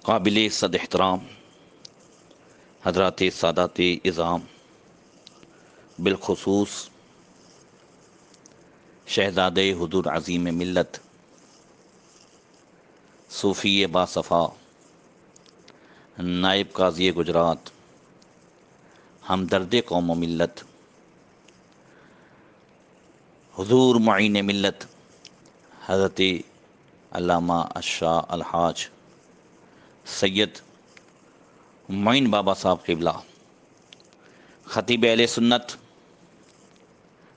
قابل صد احترام حضرات سادات اعظام، بالخصوص شہزادے حضور عظیم ملت صوفی باصفا نائب قاضی گجرات ہمدرد قوم و ملت حضور معین ملت حضرت علامہ الشاہ الحاج سید معین بابا صاحب قبلہ خطیب اہل سنت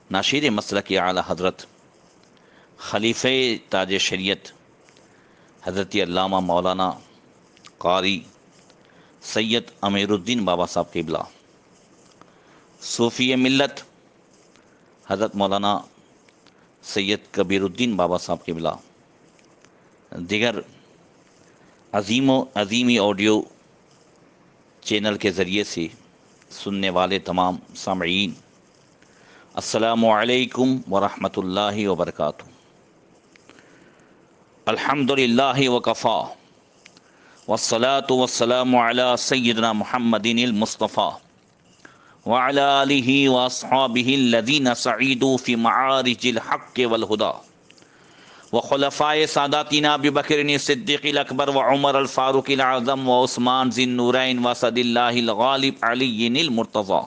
ناشیر مسلک اعلیٰ حضرت خلیفہ تاج شریعت حضرت علامہ مولانا قاری سید امیر الدین بابا صاحب قبلہ صوفی ملت حضرت مولانا سید کبیر الدین بابا صاحب قبلہ، دیگر عظیمی آڈیو چینل کے ذریعے سے سننے والے تمام سامعین، السلام علیکم ورحمۃ اللہ وبرکاتہ۔ الحمد للہ وکفا والصلاة والسلام علی سیدنا محمد المصطفیٰ وعلی آلہ واصحابہ الذین سعیدوا فی معارج الحق والہدی وخلفائے ساداتنا ابی بکر صدیق الاکبر وعمر الفاروق الاعظم وعثمان ذی النورین واسد اللہ الغالب علی المرتضی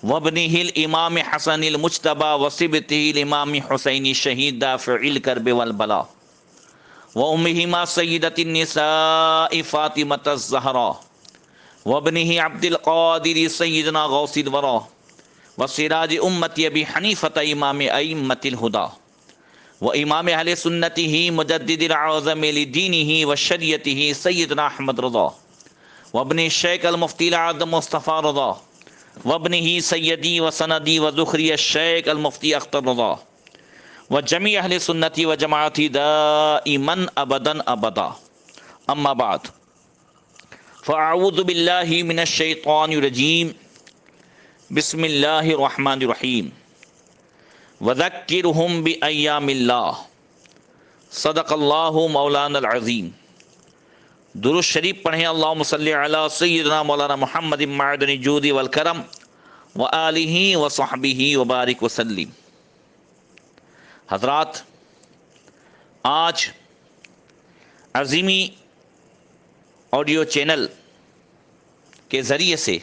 وابنہ الامام حسن المجتبی وصبتہ الامام حسین شہید دافع الکرب والبلاء وامہما سیدۃ النساء فاطمۃ الزہراء وابنہ عبد القادر سیدنا غوث الورا وسراج امت ابی حنیفۃ امام ائمۃ الہدی وامام اہل سنتہ مجدد الاعظم لدینہ وشریعتہ سیدنا احمد رضا وابن الشیخ المفتی الاعظم مصطفیٰ رضا وابنہ سیدی وسندی وذخری الشیخ المفتی اختر رضا وجمیع اہل سنتی وجماعتی دائما ابدا ابدا، اما بعد فاعوذ باللہ من الشیطان الرجیم، بسم اللہ الرحمن الرحیم، وذکرہم بایام اللہ، صدق اللہ مولانا العظیم۔ درود شریف پڑھیں، اللہم صلی علی سیدنا مولانا محمد معدن الجود والکرم وآلہ وصحبہ وبارک وسلم۔ حضرات، آج عظیمی آڈیو چینل کے ذریعے سے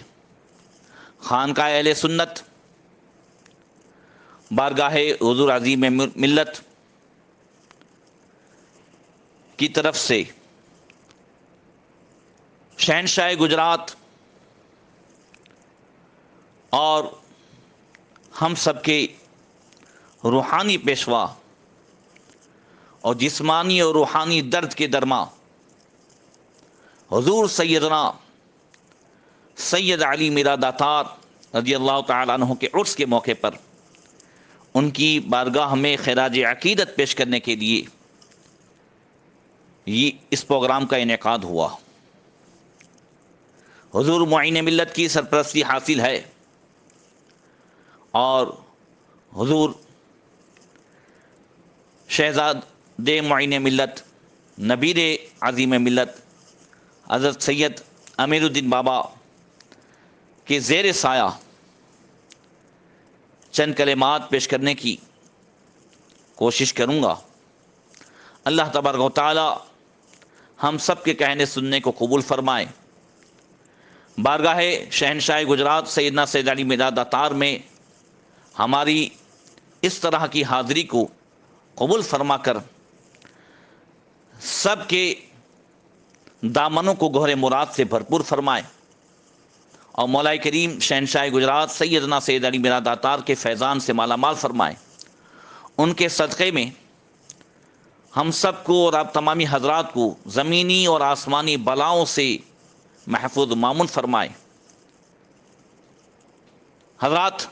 خانقاہ اہل سنت بارگاہ حضور عظیم ملت کی طرف سے شہنشاہ گجرات اور ہم سب کے روحانی پیشوا اور جسمانی اور روحانی درد کے درما حضور سیدنا سید علی میرا داتار رضی اللہ تعالیٰ عنہ کے عرس کے موقع پر ان کی بارگاہ میں خراج عقیدت پیش کرنے کے لیے یہ اس پروگرام کا انعقاد ہوا۔ حضور معین ملت کی سرپرستی حاصل ہے اور حضور شہزاد معین ملت نبیر عظیم ملت حضرت سید امیر الدین بابا کے زیر سایہ چند کلمات پیش کرنے کی کوشش کروں گا۔ اللہ تبارک و تعالی ہم سب کے کہنے سننے کو قبول فرمائے۔ بارگاہ شہنشاہ گجرات سیدنا سید علی میرا داتار میں ہماری اس طرح کی حاضری کو قبول فرما کر سب کے دامنوں کو گہر مراد سے بھرپور فرمائے اور مولا کریم شہنشاہ گجرات سیدنا سید علی میرا داتار کے فیضان سے مالا مال فرمائے۔ ان کے صدقے میں ہم سب کو اور آپ تمامی حضرات کو زمینی اور آسمانی بلاؤں سے محفوظ مامون فرمائے۔ حضرات،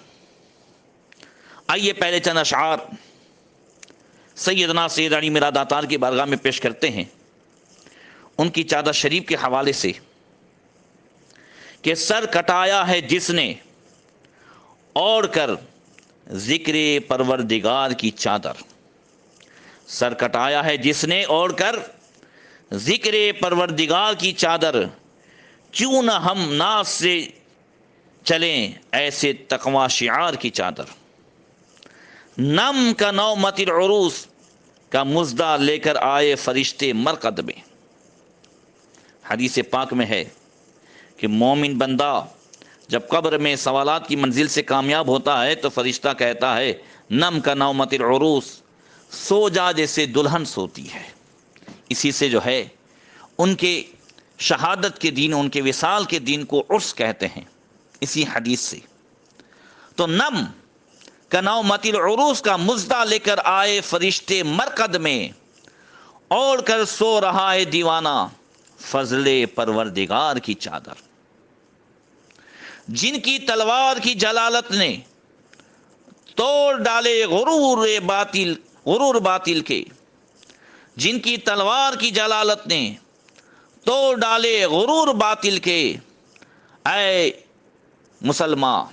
آئیے پہلے چند اشعار سیدنا سید علی میرا داتار کی بارگاہ میں پیش کرتے ہیں ان کی چادر شریف کے حوالے سے کہ سر کٹایا ہے جس نے اوڑھ کر ذکر پروردگار کی چادر، سر کٹایا ہے جس نے اوڑھ کر ذکر پروردگار کی چادر، کیوں نہ ہم ناز سے چلیں ایسے تقوی شعار کی چادر، نم کا نومت العروس کا مزدہ لے کر آئے فرشتے مرقد میں۔ حدیث پاک میں ہے کہ مومن بندہ جب قبر میں سوالات کی منزل سے کامیاب ہوتا ہے تو فرشتہ کہتا ہے نم کا نومت العروس، سو جا جیسے دلہن سوتی ہے۔ اسی سے جو ہے ان کے شہادت کے دن، ان کے وصال کے دن کو عرس کہتے ہیں، اسی حدیث سے۔ تو نم کا نومت العروس کا مزدہ لے کر آئے فرشتے مرقد میں، اوڑھ کر سو رہا ہے دیوانہ فضل پروردگار کی چادر۔ جن کی تلوار کی جلالت نے توڑ ڈالے غرور باطل کے، جن کی تلوار کی جلالت نے توڑ ڈالے غرور باطل کے، اے مسلمان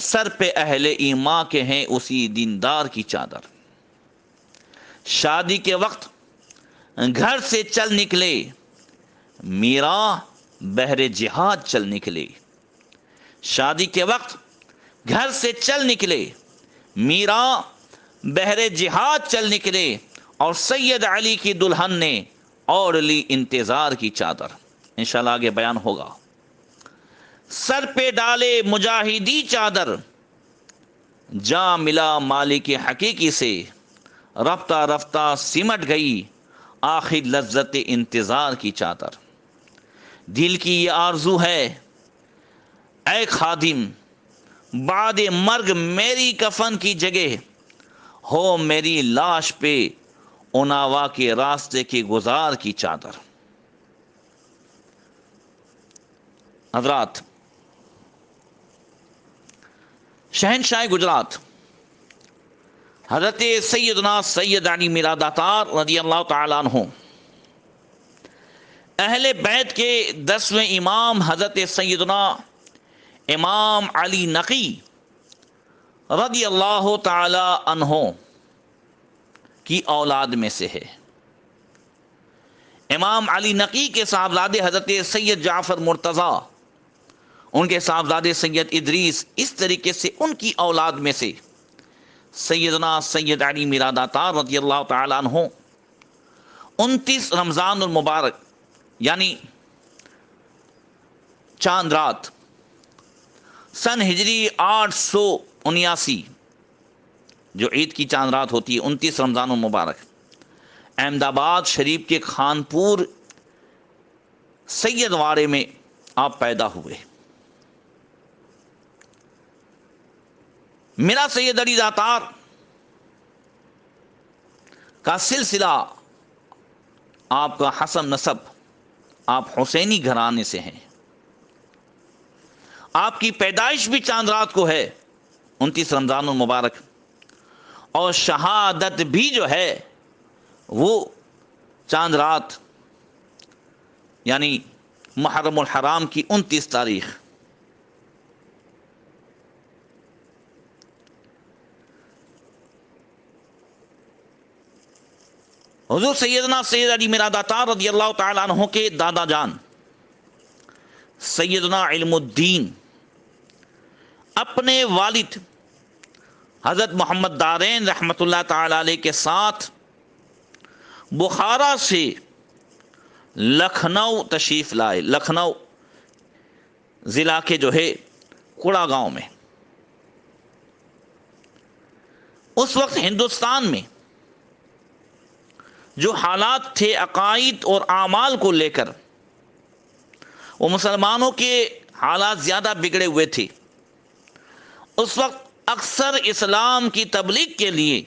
سر پہ اہل ایمان کے ہیں اسی دیندار کی چادر۔ شادی کے وقت گھر سے چل نکلے میرا بہر جہاد چل نکلے، شادی کے وقت گھر سے چل نکلے میرا بہر جہاد چل نکلے، اور سید علی کی دلہن نے اوڑھ لی انتظار کی چادر۔ انشاءاللہ آگے بیان ہوگا۔ سر پہ ڈالے مجاہدی چادر، جا ملا مالک حقیقی سے، رفتہ رفتہ سمٹ گئی آخر لذت انتظار کی چادر۔ دل کی یہ آرزو ہے اے خادم، بعد مرگ میری کفن کی جگہ ہو میری لاش پہ اناوا کے راستے کے گزار کی چادر۔ حضرات، شہنشاہ گجرات حضرت سیدنا سید علی میرا داتار رضی اللہ تعالیٰ عنہ، اہل بیت کے 10ویں امام حضرت سیدنا امام علی نقی رضی اللہ تعالی عنہ کی اولاد میں سے ہے۔ امام علی نقی کے صاحبزادے حضرت سید جعفر مرتضیٰ، ان کے صاحبزادے سید ادریس، اس طریقے سے ان کی اولاد میں سے سیدنا سید علی میرا داتار رضی اللہ تعالی عنہ 29 رمضان المبارک یعنی چاند رات سن ہجری 879 جو عید کی چاند رات ہوتی ہے 29 رمضان المبارک، احمد آباد شریف کے خانپور سید واڑے میں آپ پیدا ہوئے۔ میرا سید علی داتار کا سلسلہ، آپ کا حسن نسب، آپ حسینی گھرانے سے ہیں۔ آپ کی پیدائش بھی چاند رات کو ہے 29 رمضان المبارک، اور شہادت بھی جو ہے وہ چاند رات یعنی محرم الحرام کی 29 تاریخ۔ حضور سیدنا سید علی میرا داتار رضی اللہ تعالیٰ عنہ کے دادا جان سیدنا علم الدین اپنے والد حضرت محمد دارین رحمۃ اللہ تعالی علیہ کے ساتھ بخارا سے لکھنؤ تشریف لائے، لکھنؤ ضلع کے جو ہے کوڑا گاؤں میں۔ اس وقت ہندوستان میں جو حالات تھے عقائد اور اعمال کو لے کر، وہ مسلمانوں کے حالات زیادہ بگڑے ہوئے تھے۔ اس وقت اکثر اسلام کی تبلیغ کے لیے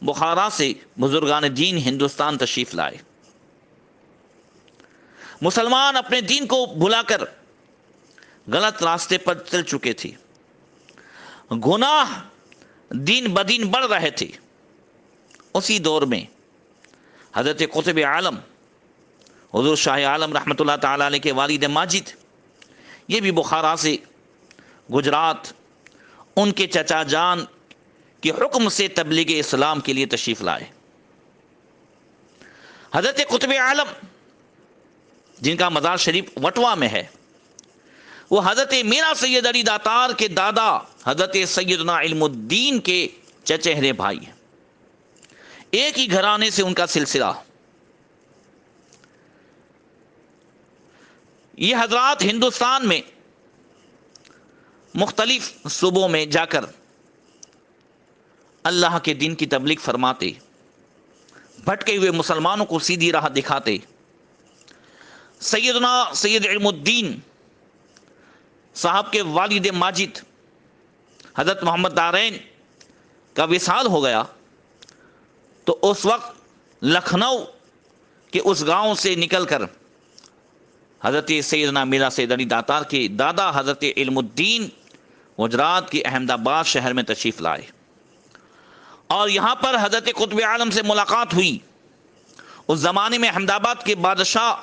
بخارا سے بزرگان دین ہندوستان تشریف لائے۔ مسلمان اپنے دین کو بھلا کر غلط راستے پر چل چکے تھے، گناہ دن بدن بڑھ رہے تھے۔ اسی دور میں حضرت قطب عالم حضور شاہ عالم رحمۃ اللہ تعالی علیہ کے والد ماجد، یہ بھی بخارا سے گجرات ان کے چچا جان کے حکم سے تبلیغ اسلام کے لیے تشریف لائے۔ حضرت قطب عالم جن کا مزار شریف وٹوا میں ہے، وہ حضرت میرا سید علی داتار کے دادا حضرت سیدنا علم الدین کے چچہرے بھائی ہیں، ایک ہی گھرانے سے ان کا سلسلہ۔ یہ حضرات ہندوستان میں مختلف صوبوں میں جا کر اللہ کے دین کی تبلیغ فرماتے، بھٹکے ہوئے مسلمانوں کو سیدھی راہ دکھاتے۔ سیدنا سید علم الدین صاحب کے والد ماجد حضرت محمد دارین کا وصال ہو گیا تو اس وقت لکھنؤ کے اس گاؤں سے نکل کر حضرت سیدنا میرا سید علی داتار کے دادا حضرت علم الدین گجرات کے احمد آباد شہر میں تشریف لائے، اور یہاں پر حضرت قطب عالم سے ملاقات ہوئی۔ اس زمانے میں احمد آباد کے بادشاہ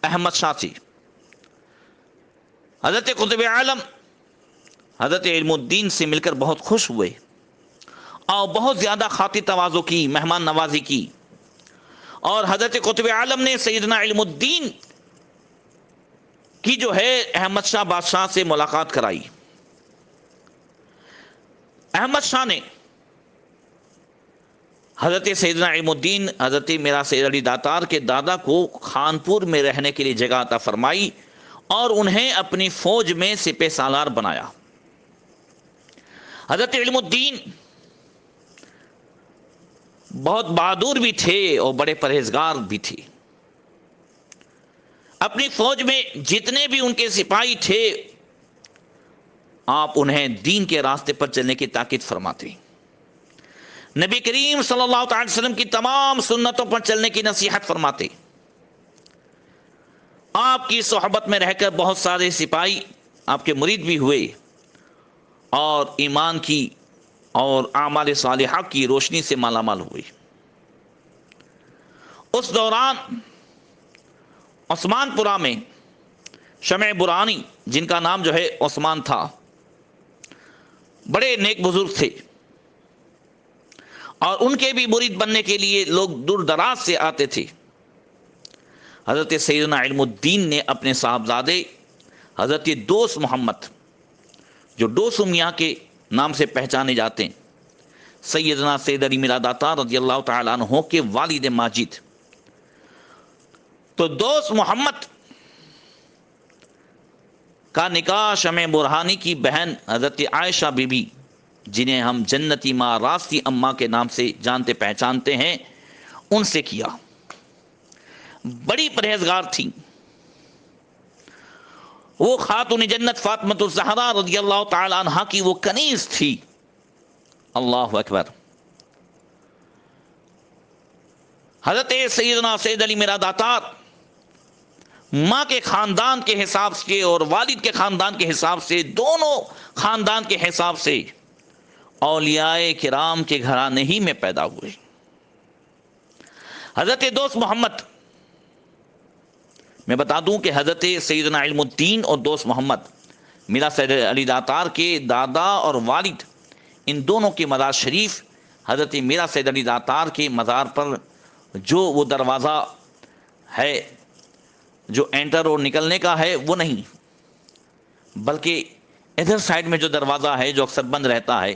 احمد شاہ تھی۔ حضرت قطب عالم حضرت علم الدین سے مل کر بہت خوش ہوئے اور بہت زیادہ خاطر تواضع کی، مہمان نوازی کی، اور حضرت قطب عالم نے سیدنا علم الدین کی جو ہے احمد شاہ بادشاہ سے ملاقات کرائی۔ احمد شاہ نے حضرت سیدنا علم الدین حضرت میرا سید علی داتار کے دادا کو خانپور میں رہنے کے لیے جگہ عطا فرمائی اور انہیں اپنی فوج میں سپہ سالار بنایا۔ حضرت علم الدین بہت بہادر بھی تھے اور بڑے پرہیزگار بھی تھے۔ اپنی فوج میں جتنے بھی ان کے سپاہی تھے، آپ انہیں دین کے راستے پر چلنے کی تاکید فرماتے، نبی کریم صلی اللہ تعالی وسلم کی تمام سنتوں پر چلنے کی نصیحت فرماتے۔ آپ کی صحبت میں رہ کر بہت سارے سپاہی آپ کے مرید بھی ہوئے اور ایمان کی اور اعمال صالحہ کی روشنی سے مالا مال ہوئے۔ اس دوران عثمان پورہ میں شمع برانی، جن کا نام جو ہے عثمان تھا، بڑے نیک بزرگ تھے، اور ان کے بھی مرید بننے کے لیے لوگ دور دراز سے آتے تھے۔ حضرت سیدنا علم الدین نے اپنے صاحبزادے حضرت دوست محمد، جو دوست میاں کے نام سے پہچانے جاتے ہیں، سیدنا سید علی میرا داتار رضی اللہ تعالیٰ عنہ کے والد ماجد، تو دوست محمد کا نکاح شمع برہانی کی بہن حضرت عائشہ بی بی، جنہیں ہم جنتی ماں راستی اماں کے نام سے جانتے پہچانتے ہیں، ان سے کیا۔ بڑی پرہیزگار تھیں وہ، خاتون جنت فاطمۃ الزہرا رضی اللہ تعالی عنہا کی وہ کنیز تھی۔ اللہ اکبر۔ حضرت سیدنا سید علی میرا داتار ماں کے خاندان کے حساب سے اور والد کے خاندان کے حساب سے، دونوں خاندان کے حساب سے اولیاء کرام کے گھرانے ہی میں پیدا ہوئے۔ حضرت دوست محمد، میں بتا دوں کہ حضرت سیدنا علم الدین اور دوست محمد میرا سید علی داتار کے دادا اور والد، ان دونوں کے مزار شریف حضرت میرا سید علی داتار کے مزار پر جو وہ دروازہ ہے جو انٹر اور نکلنے کا ہے وہ نہیں، بلکہ ادھر سائڈ میں جو دروازہ ہے جو اکثر بند رہتا ہے،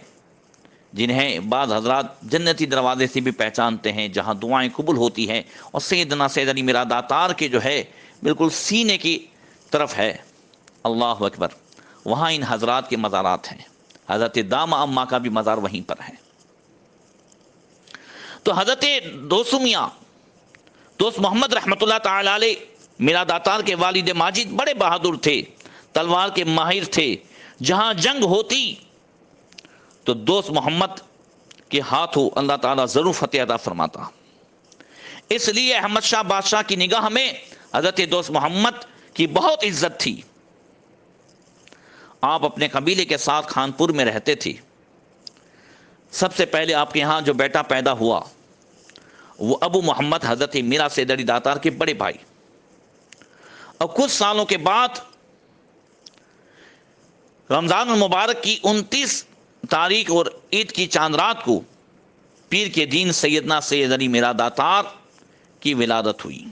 جنہیں بعض حضرات جنتی دروازے سے بھی پہچانتے ہیں، جہاں دعائیں قبول ہوتی ہیں، اور سیدنا سید علی میرا داتار کے جو ہے بالکل سینے کی طرف ہے۔ اللہ اکبر۔ وہاں ان حضرات کے مزارات ہیں۔ حضرت دامہ اماں کا بھی مزار وہیں پر ہے۔ تو حضرت دوست میاں دوست محمد رحمۃ اللہ تعالی علیہ میرا داتار کے والد ماجد بڑے بہادر تھے، تلوار کے ماہر تھے۔ جہاں جنگ ہوتی تو دوست محمد کے ہاتھوں اللہ تعالیٰ ضرور فتح عطا فرماتا۔ اس لیے احمد شاہ بادشاہ کی نگاہ میں حضرت دوست محمد کی بہت عزت تھی۔ آپ اپنے قبیلے کے ساتھ خانپور میں رہتے تھے۔ سب سے پہلے آپ کے ہاں جو بیٹا پیدا ہوا وہ ابو محمد حضرت میرا سید علی داتار کے بڑے بھائی، اور کچھ سالوں کے بعد رمضان المبارک کی 29 تاریخ اور عید کی چاند رات کو پیر کے دین سیدنا سید علی میرا داتار کی ولادت ہوئی۔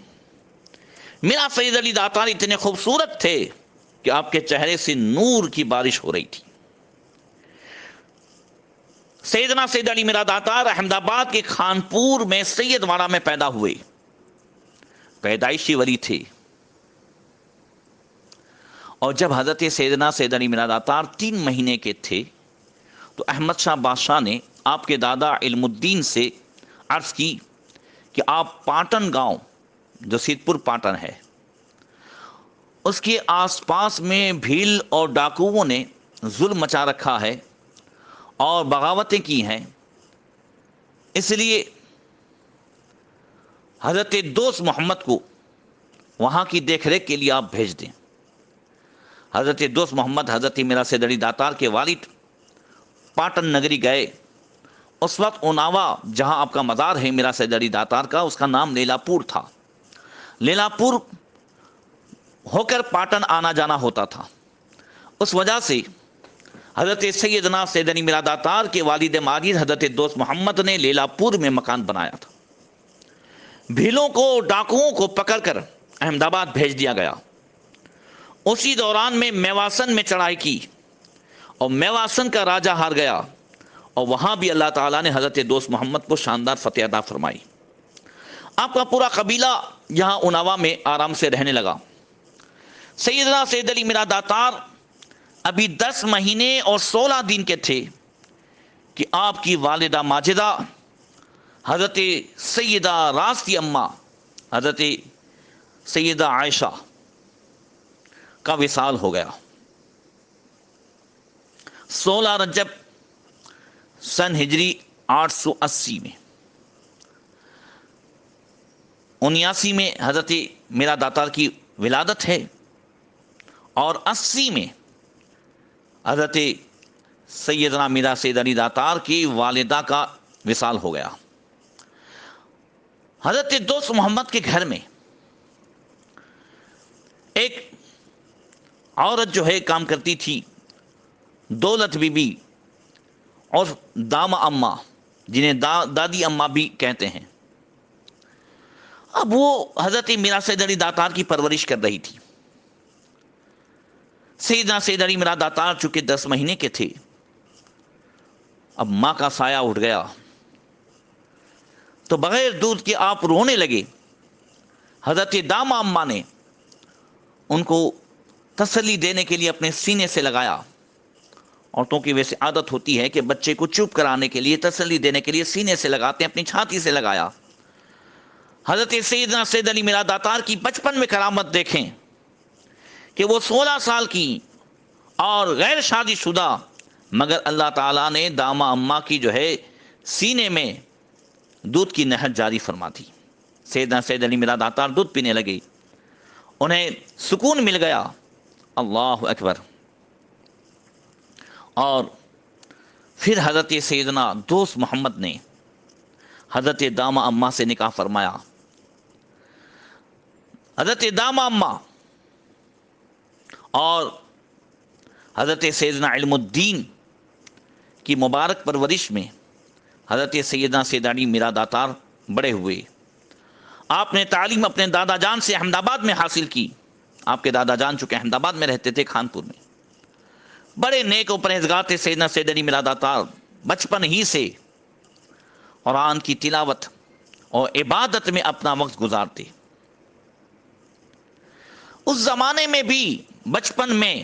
میرا سید علی داتار اتنے خوبصورت تھے کہ آپ کے چہرے سے نور کی بارش ہو رہی تھی۔ سیدنا سید علی میرا داتار احمد آباد کے خانپور میں سید واڑہ میں پیدا ہوئے، پیدائشی ولی تھے۔ اور جب حضرت سیدنا سید علی میرا داتار 3 مہینے کے تھے تو احمد شاہ بادشاہ نے آپ کے دادا علم الدین سے عرض کی کہ آپ پاٹن گاؤں جو سیدپور پاٹن ہے اس کے آس پاس میں بھیل اور ڈاکوؤں نے ظلم مچا رکھا ہے اور بغاوتیں کی ہیں، اس لیے حضرت دوست محمد کو وہاں کی دیکھ ریکھ کے لیے آپ بھیج دیں۔ حضرت دوست محمد حضرت میرا سید علی داتار کے والد پاٹن نگری گئے۔ اس وقت اوناوا جہاں آپ کا مزار ہے میرا سید علی داتار کا، اس کا نام لیلا پور تھا۔ لیلا پور ہو کر پاٹن آنا جانا ہوتا تھا، اس وجہ سے حضرت سیدنا سید علی میرا داتار کے والد ماجد حضرت دوست محمد نے لیلا پور میں مکان بنایا تھا۔ بھیلوں کو ڈاکوؤں کو پکڑ کر احمد آباد بھیج دیا گیا۔ اسی دوران میں میواسن میں چڑھائی کی اور میواسن کا راجہ ہار گیا، اور وہاں بھی اللہ تعالیٰ نے حضرت دوست محمد کو شاندار فتح عطا فرمائی۔ آپ کا پورا قبیلہ یہاں اوناوا میں آرام سے رہنے لگا۔ سیدنا سید علی میرا داتار ابھی 10 مہینے اور 16 دن کے تھے کہ آپ کی والدہ ماجدہ حضرت سیدہ راستی اماں حضرت سیدہ عائشہ کا وصال ہو گیا۔ 16 رجب سن ہجری 880 میں، 79 میں حضرت میرا داتار کی ولادت ہے، اور 80 میں حضرت سیدنا میرا سید علی داتار کی والدہ کا وصال ہو گیا۔ حضرت دوست محمد کے گھر میں ایک عورت جو ہے کام کرتی تھی، دولت بی بی اور داما اماں، جنہیں دادی اماں بھی کہتے ہیں۔ اب وہ حضرت میرا سید علی داتار کی پرورش کر رہی تھی۔ سیدنا سید علی میرا داتار چونکہ 10 مہینے کے تھے، اب ماں کا سایہ اٹھ گیا تو بغیر دودھ کے آپ رونے لگے۔ حضرت داما اماں نے ان کو تسلی دینے کے لیے اپنے سینے سے لگایا۔ عورتوں کی ویسے عادت ہوتی ہے کہ بچے کو چپ کرانے کے لیے، تسلی دینے کے لیے سینے سے لگاتے ہیں، اپنی چھاتی سے لگایا۔ حضرت سیدنا سید علی میرا داتار کی بچپن میں کرامت دیکھیں کہ وہ 16 سال کی اور غیر شادی شدہ، مگر اللہ تعالیٰ نے داما اماں کی جو ہے سینے میں دودھ کی نہر جاری فرما دی۔ سیدنا سید علی میرا داتار دودھ پینے لگے، انہیں سکون مل گیا۔ اللہ اکبر۔ اور پھر حضرت سیدنا دوست محمد نے حضرت داما اماں سے نکاح فرمایا۔ حضرت داما اماں اور حضرت سیدنا علم الدین کی مبارک پرورش میں حضرت سیدنا سید علی میرا داتار بڑے ہوئے۔ آپ نے تعلیم اپنے دادا جان سے احمد آباد میں حاصل کی۔ آپ کے دادا جان چونکہ احمد آباد میں رہتے تھے، خانپور میں، بڑے نیک و پرہیزگار تھے سیدنا سید علی میرا داتار۔ بچپن ہی سے قرآن کی تلاوت اور عبادت میں اپنا وقت گزارتے۔ اس زمانے میں بھی بچپن میں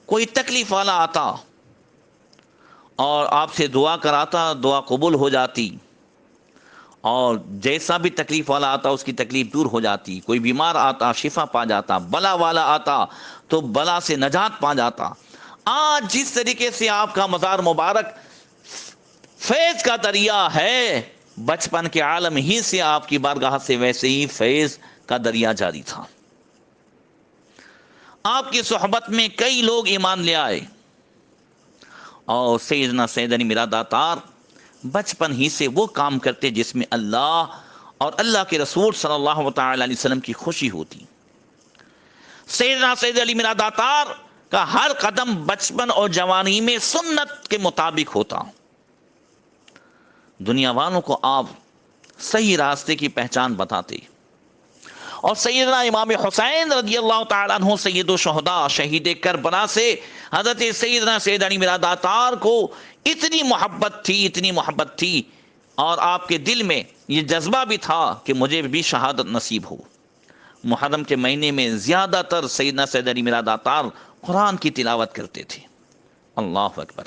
کوئی تکلیف والا آتا اور آپ سے دعا کراتا، دعا قبول ہو جاتی، اور جیسا بھی تکلیف والا آتا اس کی تکلیف دور ہو جاتی۔ کوئی بیمار آتا شفا پا جاتا، بلا والا آتا تو بلا سے نجات پا جاتا۔ آج جس طریقے سے آپ کا مزار مبارک فیض کا دریا ہے، بچپن کے عالم ہی سے آپ کی بارگاہ سے ویسے ہی فیض کا دریا جاری تھا۔ آپ کی صحبت میں کئی لوگ ایمان لے آئے، اور سیدنا سید علی میرا داتار بچپن ہی سے وہ کام کرتے جس میں اللہ اور اللہ کے رسول صلی اللہ تعالی علیہ وسلم کی خوشی ہوتی۔ سیدنا سید علی میرا داتار کا ہر قدم بچپن اور جوانی میں سنت کے مطابق ہوتا۔ دنیا والوں کو آپ صحیح راستے کی پہچان بتاتے، اور سیدنا امام حسین رضی اللہ تعالیٰ عنہ سید الشہداء شہید کربلا سے حضرت سیدنا سید علی میرا داتار کو اتنی محبت تھی اور آپ کے دل میں یہ جذبہ بھی تھا کہ مجھے بھی شہادت نصیب ہو۔ محرم کے مہینے میں زیادہ تر سیدنا سید علی میرا داتار قرآن کی تلاوت کرتے تھے۔ اللہ اکبر۔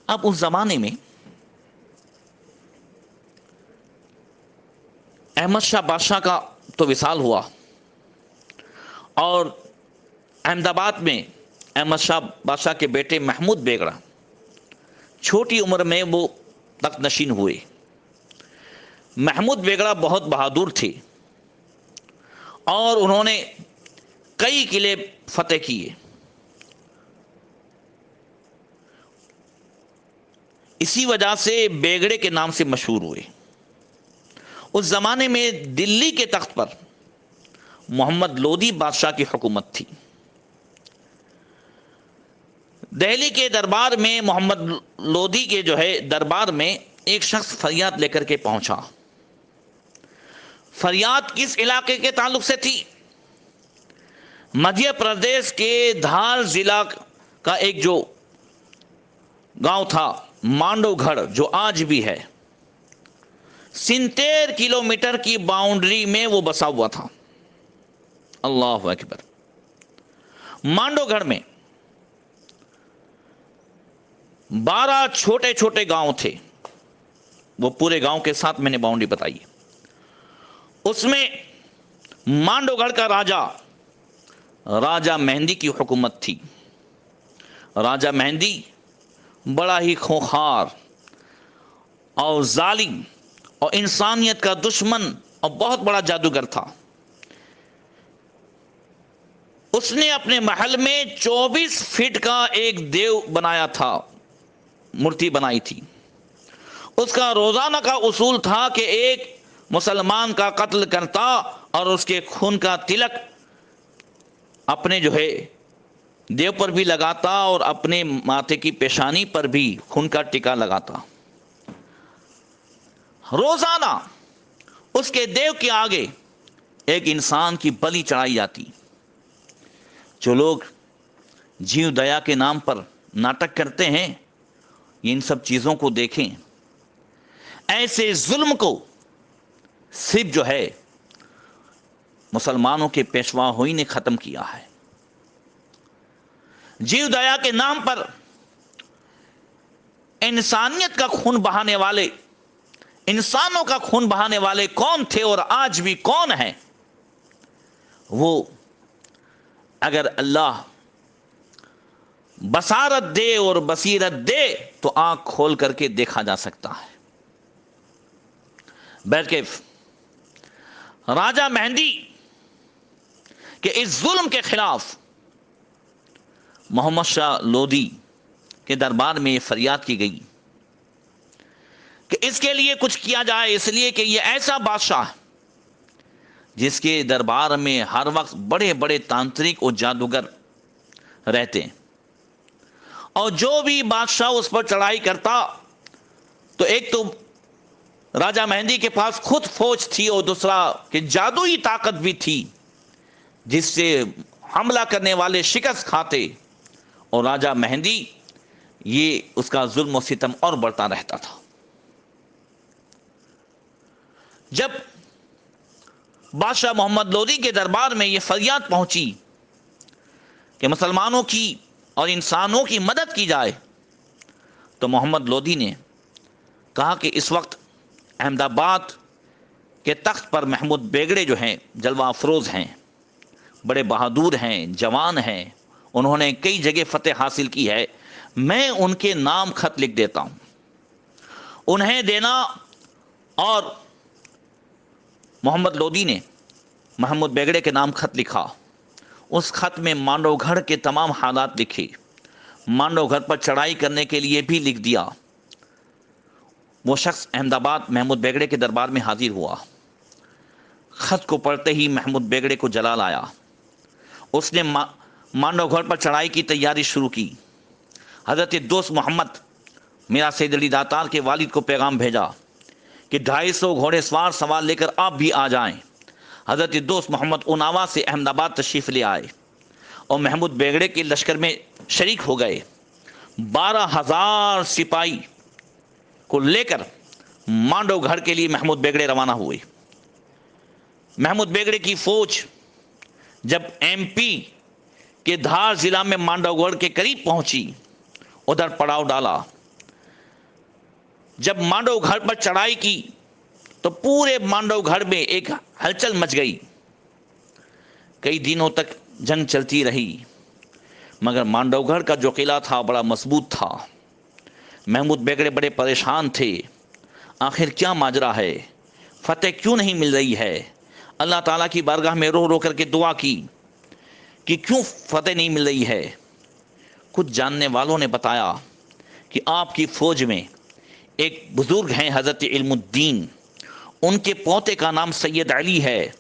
اب اس زمانے میں احمد شاہ بادشاہ کا تو وصال ہوا، اور احمد آباد میں احمد شاہ بادشاہ کے بیٹے محمود بیگڑا چھوٹی عمر میں وہ تخت نشین ہوئے۔ محمود بیگڑا بہت بہادر تھے اور انہوں نے کئی قلعے فتح کیے۔ اسی وجہ سے بیگڑے کے نام سے مشہور ہوئے۔ اس زمانے میں دلی کے تخت پر محمد لودھی بادشاہ کی حکومت تھی۔ دہلی کے دربار میں محمد لودھی کے دربار میں ایک شخص فریاد لے کر کے پہنچا۔ فریاد کس علاقے کے تعلق سے تھی؟ مدھیہ پردیش کے دھار ضلع کا ایک جو گاؤں تھا مانڈو گھڑ، جو آج بھی ہے، 70 کلومیٹر کی باؤنڈری میں وہ بسا ہوا تھا۔ اللہ اکبر۔ مانڈو گھڑ میں 12 چھوٹے چھوٹے گاؤں تھے، وہ پورے گاؤں کے ساتھ میں نے باؤنڈری بتائی۔ اس میں مانڈو گھڑ کا راجہ مہندی کی حکومت تھی۔ راجہ مہندی بڑا ہی خونخوار اور ظالم اور انسانیت کا دشمن اور بہت بڑا جادوگر تھا۔ اس نے اپنے محل میں 24 فٹ کا ایک دیو بنایا تھا، مورتی بنائی تھی۔ اس کا روزانہ کا اصول تھا کہ ایک مسلمان کا قتل کرتا اور اس کے خون کا تلک اپنے دیو پر بھی لگاتا اور اپنے ماتھے کی پیشانی پر بھی خون کا ٹکا لگاتا۔ روزانہ اس کے دیو کے آگے ایک انسان کی بلی چڑھائی جاتی۔ جو لوگ جیو دیا کے نام پر ناٹک کرتے ہیں، ان سب چیزوں کو دیکھیں۔ ایسے ظلم کو صرف مسلمانوں کے پیشوا ہوئی نے ختم کیا ہے۔ جیو دیا کے نام پر انسانیت کا خون بہانے والے، انسانوں کا خون بہانے والے کون تھے اور آج بھی کون ہیں؟ وہ اگر اللہ بصارت دے اور بصیرت دے تو آنکھ کھول کر کے دیکھا جا سکتا ہے۔ بہرکیف راجہ مہندی کے اس ظلم کے خلاف محمد شاہ لودھی کے دربار میں یہ فریاد کی گئی کہ اس کے لیے کچھ کیا جائے، اس لیے کہ یہ ایسا بادشاہ ہے جس کے دربار میں ہر وقت بڑے بڑے تانترک اور جادوگر رہتے ہیں، اور جو بھی بادشاہ اس پر چڑھائی کرتا تو ایک تو راجہ مہندی کے پاس خود فوج تھی اور دوسرا کہ جادوئی طاقت بھی تھی جس سے حملہ کرنے والے شکست کھاتے، اور راجہ مہندی یہ اس کا ظلم و ستم اور بڑھتا رہتا تھا۔ جب بادشاہ محمد لودھی کے دربار میں یہ فریاد پہنچی کہ مسلمانوں کی اور انسانوں کی مدد کی جائے، تو محمد لودھی نے کہا کہ اس وقت احمد آباد کے تخت پر محمود بیگڑے جو ہیں جلوہ افروز ہیں، بڑے بہادر ہیں، جوان ہیں، انہوں نے کئی جگہ فتح حاصل کی ہے، میں ان کے نام خط لکھ دیتا ہوں، انہیں دینا۔ اور محمد لودھی نے محمود بیگڑے کے نام خط لکھا۔ اس خط میں مانڈو گھڑ کے تمام حالات لکھے، مانڈو گھڑ پر چڑھائی کرنے کے لیے بھی لکھ دیا۔ وہ شخص احمد آباد محمود بیگڑے کے دربار میں حاضر ہوا۔ خط کو پڑھتے ہی محمود بیگڑے کو جلال آیا۔ اس نے مانڈو گھڑ پر چڑھائی کی تیاری شروع کی۔ حضرت دوست محمد میرا سید علی داتار کے والد کو پیغام بھیجا کہ 250 گھوڑے سوار لے کر آپ بھی آ جائیں۔ حضرت دوست محمد اوناوا سے احمد آباد تشریف لے آئے اور محمود بیگڑے کے لشکر میں شریک ہو گئے۔ 12,000 سپاہی کو لے کر مانڈو گھر کے لیے محمود بیگڑے روانہ ہوئے۔ محمود بیگڑے کی فوج جب ایم پی کے دھار ضلع میں مانڈو گڑھ کے قریب پہنچی، ادھر پڑاؤ ڈالا۔ جب مانڈو گھر پر چڑھائی کی تو پورے مانڈو گھر میں ایک ہلچل مچ گئی۔ کئی دنوں تک جنگ چلتی رہی، مگر مانڈو گھر کا جو قلعہ تھا بڑا مضبوط تھا۔ محمود بیگڑے بڑے پریشان تھے، آخر کیا ماجرا ہے، فتح کیوں نہیں مل رہی ہے؟ اللہ تعالیٰ کی بارگاہ میں رو رو کر کے دعا کی کہ کیوں فتح نہیں مل رہی ہے۔ کچھ جاننے والوں نے بتایا کہ آپ کی فوج میں ایک بزرگ ہیں حضرت علم الدین، ان کے پوتے کا نام سید علی ہے،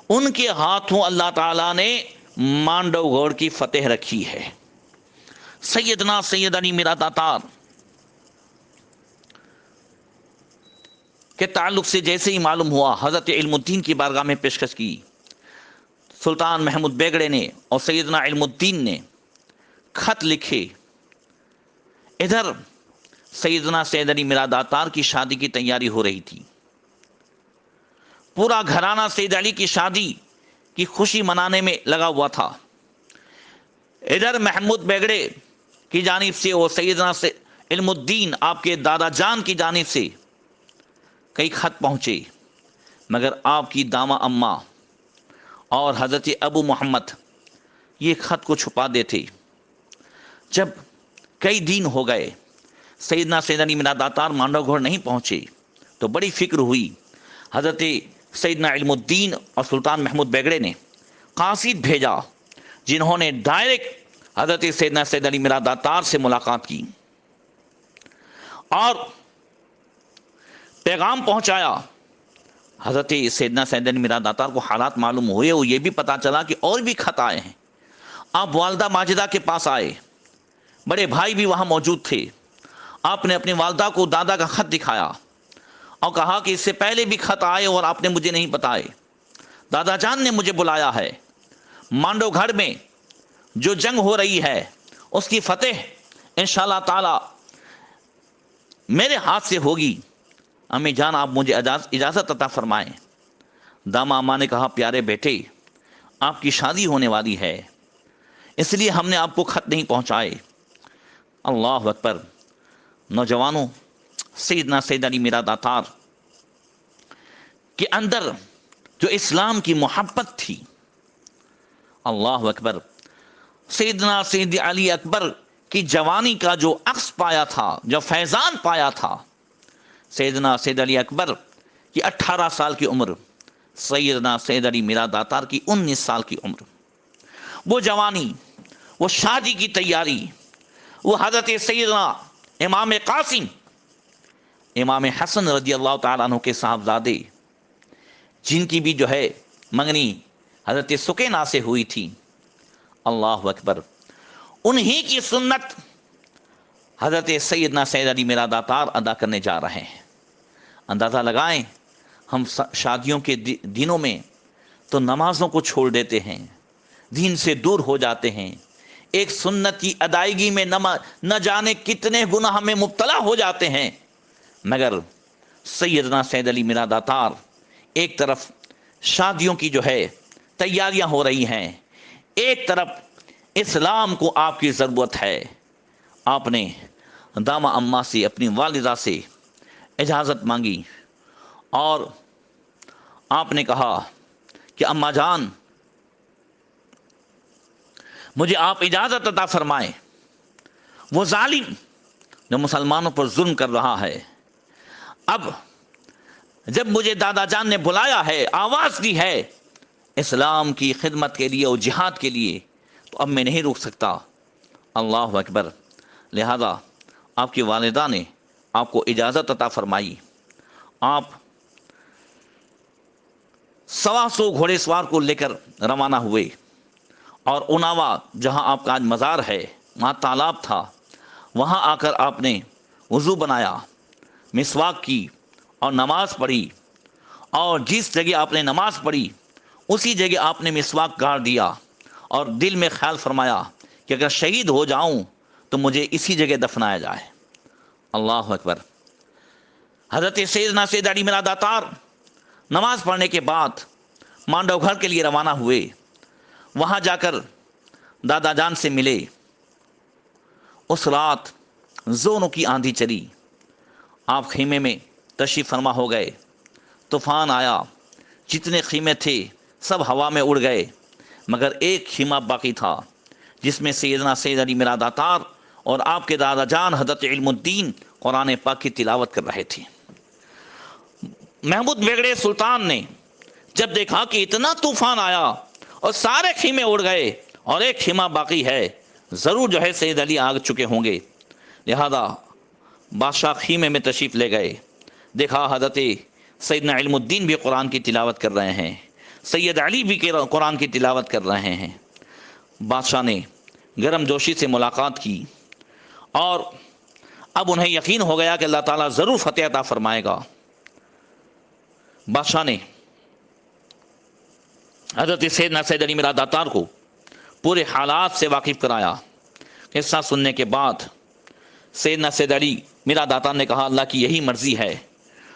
ان کے ہاتھوں اللہ تعالیٰ نے مانڈو گھوڑ کی فتح رکھی ہے۔ سیدنا سید علی میرا داتار کے تعلق سے جیسے ہی معلوم ہوا، حضرت علم الدین کی بارگاہ میں پیشکش کی۔ سلطان محمود بیگڑے نے اور سیدنا علم الدین نے خط لکھے۔ ادھر سیدنا سید علی میرا داتار کی شادی کی تیاری ہو رہی تھی، پورا گھرانہ سید علی کی شادی کی خوشی منانے میں لگا ہوا تھا۔ ادھر محمود بیگڑے کی جانب سے اور سیدنا علم الدین آپ کے دادا جان کی جانب سے کئی خط پہنچے، مگر آپ کی دامہ اماں اور حضرت ابو محمد یہ خط کو چھپا دیتے۔ جب کئی دن ہو گئے سیدنا سید علی میرا داتار مانڈو گھوڑ نہیں پہنچے تو بڑی فکر ہوئی۔ حضرت سیدنا علم الدین اور سلطان محمود بیگڑے نے قاصد بھیجا، جنہوں نے ڈائریکٹ حضرت سیدنا سید علی میرا داتار سے ملاقات کی اور پیغام پہنچایا۔ حضرت سیدنا سید علی میرا داتار کو حالات معلوم ہوئے اور یہ بھی پتا چلا کہ اور بھی خط آئے ہیں۔ آپ والدہ ماجدہ کے پاس آئے، بڑے بھائی بھی وہاں موجود تھے۔ آپ نے اپنی والدہ کو دادا کا خط دکھایا اور کہا کہ اس سے پہلے بھی خط آئے اور آپ نے مجھے نہیں بتائے۔ دادا جان نے مجھے بلایا ہے، مانڈو گھر میں جو جنگ ہو رہی ہے اس کی فتح انشاءاللہ تعالی میرے ہاتھ سے ہوگی۔ امی جان آپ مجھے اجازت عطا فرمائیں۔ دامہ اماں نے کہا پیارے بیٹے، آپ کی شادی ہونے والی ہے، اس لیے ہم نے آپ کو خط نہیں پہنچائے۔ اللہ اکبر۔ نوجوانوں، سیدنا سید علی میرا داتار کے اندر جو اسلام کی محبت تھی، اللہ اکبر، سیدنا سید علی اکبر کی جوانی کا جو عکس پایا تھا، جو فیضان پایا تھا، سیدنا سید علی اکبر کی 18 سال کی عمر، سیدنا سید علی میرا داتار کی 19 سال کی عمر، وہ جوانی، وہ شادی کی تیاری، وہ حضرت سیدنا امام قاسم امام حسن رضی اللہ تعالیٰ عنہ کے صاحبزادے، جن کی بھی جو ہے منگنی حضرت سکینہ سے ہوئی تھی، اللہ اکبر، انہی کی سنت حضرت سیدنا سید علی میرا داتار ادا کرنے جا رہے ہیں۔ اندازہ لگائیں، ہم شادیوں کے دنوں میں تو نمازوں کو چھوڑ دیتے ہیں، دین سے دور ہو جاتے ہیں، ایک سنت کی ادائیگی میں نہ جانے کتنے گناہ میں مبتلا ہو جاتے ہیں، مگر سیدنا سید علی میرا داتار ایک طرف شادیوں کی جو ہے تیاریاں ہو رہی ہیں، ایک طرف اسلام کو آپ کی ضرورت ہے۔ آپ نے دامہ اماں سے، اپنی والدہ سے اجازت مانگی اور آپ نے کہا کہ اماں جان، مجھے آپ اجازت عطا فرمائیں، وہ ظالم جو مسلمانوں پر ظلم کر رہا ہے، اب جب مجھے دادا جان نے بلایا ہے، آواز دی ہے اسلام کی خدمت کے لیے اور جہاد کے لیے، تو اب میں نہیں روک سکتا۔ اللہ اکبر۔ لہذا آپ کی والدہ نے آپ کو اجازت عطا فرمائی، آپ 125 گھوڑے سوار کو لے کر روانہ ہوئے اور اوناوا، جہاں آپ کا آج مزار ہے، وہاں تالاب تھا، وہاں آ کر آپ نے وضو بنایا، مسواک کی اور نماز پڑھی، اور جس جگہ آپ نے نماز پڑھی اسی جگہ آپ نے مسواک گاڑ دیا، اور دل میں خیال فرمایا کہ اگر شہید ہو جاؤں تو مجھے اسی جگہ دفنایا جائے۔ اللہ اکبر۔ حضرت سیدنا سید علی مراد عطار نماز پڑھنے کے بعد مانڈو گھر کے لیے روانہ ہوئے۔ وہاں جا کر دادا جان سے ملے۔ اس رات زوروں کی آندھی چلی، آپ خیمے میں تشریف فرما ہو گئے۔ طوفان آیا، جتنے خیمے تھے سب ہوا میں اڑ گئے، مگر ایک خیمہ باقی تھا جس میں سیدنا سید علی مراد عطار اور آپ کے دادا جان حضرت علم الدین قرآن پاک کی تلاوت کر رہے تھے۔ محمود بیگڑے سلطان نے جب دیکھا کہ اتنا طوفان آیا اور سارے خیمے اڑ گئے اور ایک خیمہ باقی ہے، ضرور جو ہے سید علی آگ چکے ہوں گے، لہذا بادشاہ خیمے میں تشریف لے گئے۔ دیکھا حضرت سیدنا علم الدین بھی قرآن کی تلاوت کر رہے ہیں، سید علی بھی قرآن کی تلاوت کر رہے ہیں۔ بادشاہ نے گرم جوشی سے ملاقات کی، اور اب انہیں یقین ہو گیا کہ اللہ تعالیٰ ضرور فتح عطا فرمائے گا۔ بادشاہ نے حضرت سیدنا سید علی مراد عطار کو پورے حالات سے واقف کرایا۔ قصہ سننے کے بعد سیدنا سید علی مراد عطار نے کہا اللہ کی یہی مرضی ہے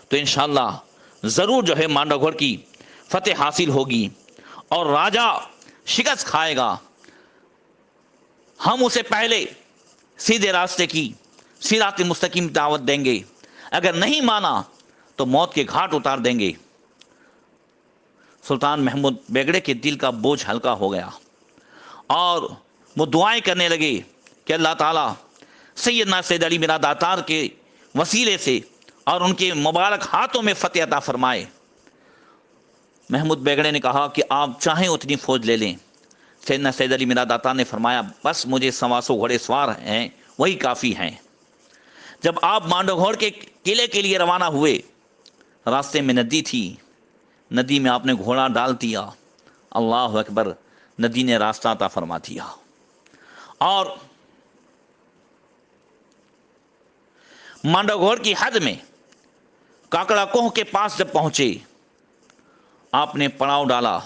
تو انشاءاللہ ضرور جو ہے مانڈو گھر کی فتح حاصل ہوگی اور راجہ شکست کھائے گا۔ ہم اسے پہلے سیدھے راستے کی صراط مستقیم دعوت دیں گے، اگر نہیں مانا تو موت کے گھاٹ اتار دیں گے۔ سلطان محمود بیگڑے کے دل کا بوجھ ہلکا ہو گیا اور وہ دعائیں کرنے لگے کہ اللہ تعالیٰ سیدنا سید علی مراد عطار کے وسیلے سے اور ان کے مبارک ہاتھوں میں فتح عطا فرمائے۔ محمود بیگڑے نے کہا کہ آپ چاہیں اتنی فوج لے لیں۔ سیدنا سید علی مراد عطار نے فرمایا بس مجھے 125 گھوڑے سوار ہیں وہی کافی ہیں۔ جب آپ مانڈو گھوڑ کے قلعے کے لیے روانہ ہوئے، راستے میں ندی تھی، ندی میں آپ نے گھوڑا ڈال دیا، اللہ اکبر، ندی نے راستہ عطا فرما دیا۔ اور مانڈو گھوڑ کی حد میں کاکڑا کوہ کے پاس جب پہنچے، آپ نے پڑاؤ ڈالا،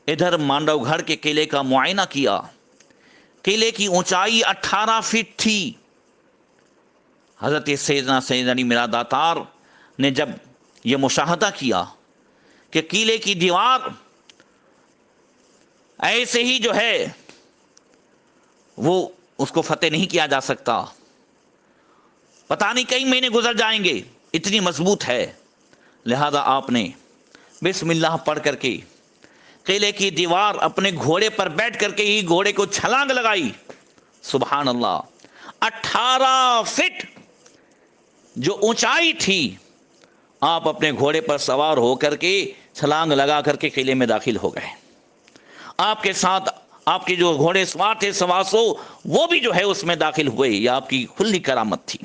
ادھر مانڈو گھر کے قلعے کا معائنہ کیا۔ قلعے کی اونچائی 18 فٹ تھی۔ حضرت سیدنا سید علی مراد عطار نے جب یہ مشاہدہ کیا کہ قلعے کی دیوار ایسے ہی جو ہے وہ اس کو فتح نہیں کیا جا سکتا، پتہ نہیں کئی مہینے گزر جائیں گے، اتنی مضبوط ہے، لہذا آپ نے بسم اللہ پڑھ کر کے قلعے کی دیوار اپنے گھوڑے پر بیٹھ کر کے ہی گھوڑے کو چھلانگ لگائی۔ سبحان اللہ، 18 فٹ جو اونچائی تھی، آپ اپنے گھوڑے پر سوار ہو کر کے چھلانگ لگا کر کے قلعے میں داخل ہو گئے۔ آپ کے ساتھ آپ کے جو گھوڑے سوار تھے 125 وہ بھی جو ہے اس میں داخل ہوئے، یہ آپ کی کھلی کرامت تھی۔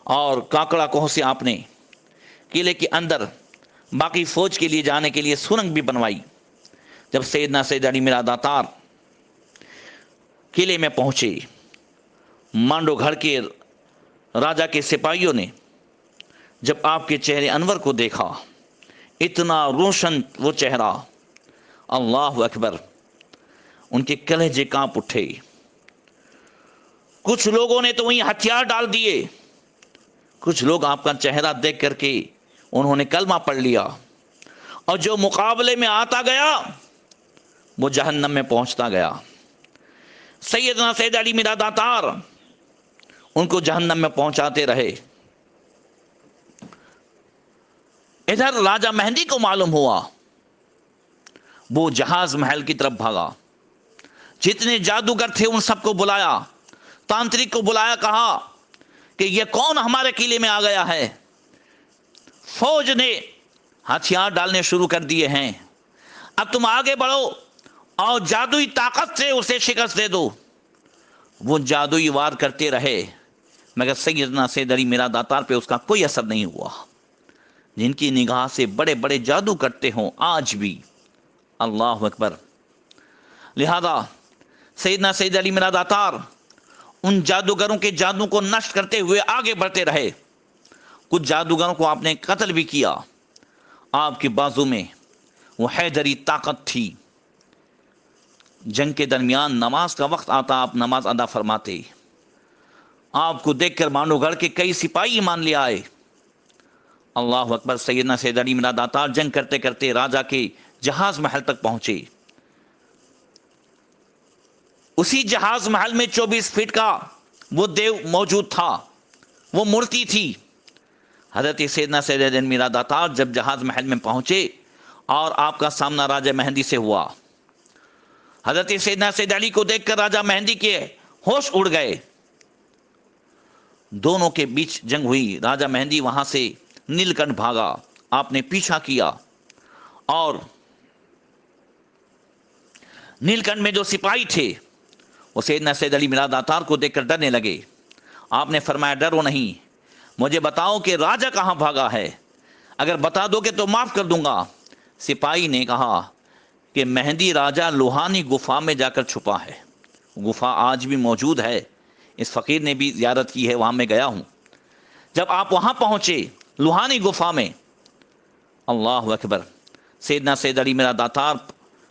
اور کاکڑا کوہ سے آپ نے قلعے کے اندر باقی فوج کے لیے جانے کے لیے سرنگ بھی بنوائی۔ جب سیدنا سید علی مراد عطار قلعے میں پہنچے، مانڈو گھر کے راجا کے سپاہیوں نے جب آپ کے چہرے انور کو دیکھا، اتنا روشن وہ چہرہ، اللہ اکبر، ان کے کلیجے کانپ اٹھے۔ کچھ لوگوں نے تو وہیں ہتھیار ڈال دیے، کچھ لوگ آپ کا چہرہ دیکھ کر کے انہوں نے کلمہ پڑھ لیا، اور جو مقابلے میں آتا گیا وہ جہنم میں پہنچتا گیا۔ سیدنا سید علی مراد عطار ان کو جہنم میں پہنچاتے رہے۔ ادھر راجہ مہندی کو معلوم ہوا، وہ جہاز محل کی طرف بھاگا، جتنے جادوگر تھے ان سب کو بلایا، تانترک کو بلایا، کہا کہ یہ کون ہمارے قلعے میں آ گیا ہے؟ فوج نے ہتھیار ڈالنے شروع کر دیے ہیں، اب تم آگے بڑھو اور جادوئی طاقت سے اسے شکست دے دو۔ وہ جادوئی وار کرتے رہے، مگر سیدنا سید علی مراد عطار پہ اس کا کوئی اثر نہیں ہوا۔ جن کی نگاہ سے بڑے بڑے جادو کرتے ہوں آج بھی، اللہ اکبر۔ لہذا سیدنا سید علی مراد عطار ان جادوگروں کے جادو کو نشٹ کرتے ہوئے آگے بڑھتے رہے. کچھ جادوگروں کو آپ نے قتل بھی کیا. آپ کے بازو میں وہ حیدری طاقت تھی. جنگ کے درمیان نماز کا وقت آتا آپ نماز ادا فرماتے. آپ کو دیکھ کر مانو گڑھ کے کئی سپاہی ایمان لے آئے. اللہ اکبر. سیدنا سید علی میرا داتا جنگ کرتے کرتے راجا کے جہاز محل تک پہنچے. اسی جہاز محل میں 24 فٹ کا وہ دیو موجود تھا, وہ مورتی تھی. حضرت سیدنا سید علی میرا داتا جب جہاز محل میں پہنچے اور آپ کا سامنا راجہ مہندی سے ہوا, حضرت سیدنا سید علی کو دیکھ کر راجہ مہندی کے ہوش اڑ گئے. دونوں کے بیچ جنگ ہوئی. راجہ مہندی وہاں سے نیل کنٹھ بھاگا, آپ نے پیچھا کیا اور نیل کنٹھ میں جو سپاہی تھے وہ سیدنا سید علی میرا داتار کو دیکھ کر ڈرنے لگے. آپ نے فرمایا ڈرو نہیں, مجھے بتاؤ کہ راجہ کہاں بھاگا ہے, اگر بتا دو گے تو معاف کر دوں گا. سپاہی نے کہا کہ مہندی راجہ لوہانی گفا میں جا کر چھپا ہے. گفا آج بھی موجود ہے, اس فقیر نے بھی زیارت کی ہے, وہاں میں گیا ہوں. جب آپ وہاں پہنچے لوہانی گفا میں, اللہ اکبر, سیدنا سید علی میرا داتار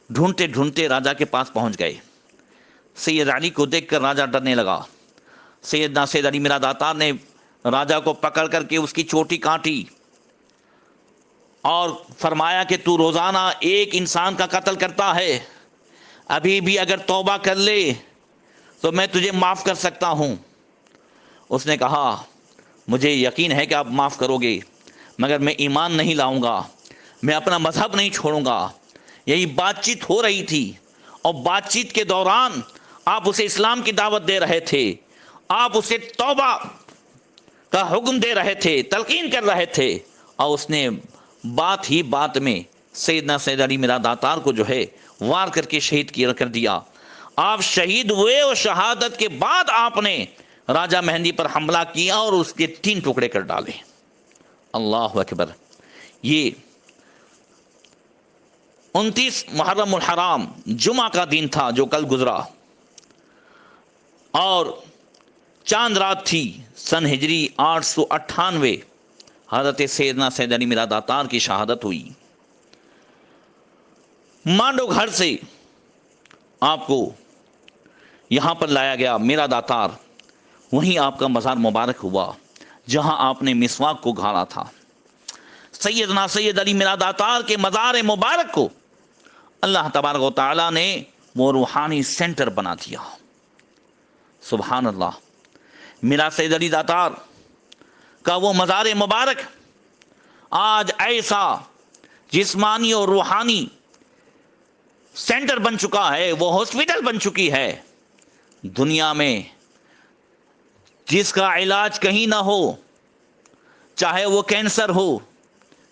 ڈھونڈتے ڈھونڈتے راجہ کے پاس پہنچ گئے. سید علی کو دیکھ کر راجہ ڈرنے لگا. سیدنا سید علی میرا داتار نے راجہ کو پکڑ کر کے اس کی چوٹی کاٹی اور فرمایا کہ تو روزانہ ایک انسان کا قتل کرتا ہے, ابھی بھی اگر توبہ کر لے تو میں تجھے معاف کر سکتا ہوں. اس نے کہا مجھے یقین ہے کہ آپ معاف کرو گے, مگر میں ایمان نہیں لاؤں گا, میں اپنا مذہب نہیں چھوڑوں گا. یہی بات چیت ہو رہی تھی اور بات چیت کے دوران آپ اسے اسلام کی دعوت دے رہے تھے, آپ اسے توبہ کا حکم دے رہے تھے, تلقین کر رہے تھے, اور اس نے بات ہی بات میں سیدنا سید علی میرا داتار کو جو ہے وار کر کے شہید کر دیا. آپ شہید ہوئے اور شہادت کے بعد آپ نے راجہ مہندی پر حملہ کیا اور اس کے 3 ٹکڑے کر ڈالے. اللہ اکبر. یہ 29 محرم الحرام جمعہ کا دن تھا جو کل گزرا, اور چاند رات تھی سن ہجری 898. حضرت سیدنا سید علی میرا داتار کی شہادت ہوئی. مانڈو گھر سے آپ کو یہاں پر لایا گیا. میرا داتار, وہیں آپ کا مزار مبارک ہوا جہاں آپ نے مسواک کو گھاڑا تھا. سیدنا سید علی میرا داتار کے مزار مبارک کو اللہ تبارک و تعالی نے وہ روحانی سینٹر بنا دیا. سبحان اللہ. میرا سید علی داتار کا وہ مزار مبارک آج ایسا جسمانی اور روحانی سینٹر بن چکا ہے, وہ ہاسپٹل بن چکی ہے. دنیا میں جس کا علاج کہیں نہ ہو, چاہے وہ کینسر ہو,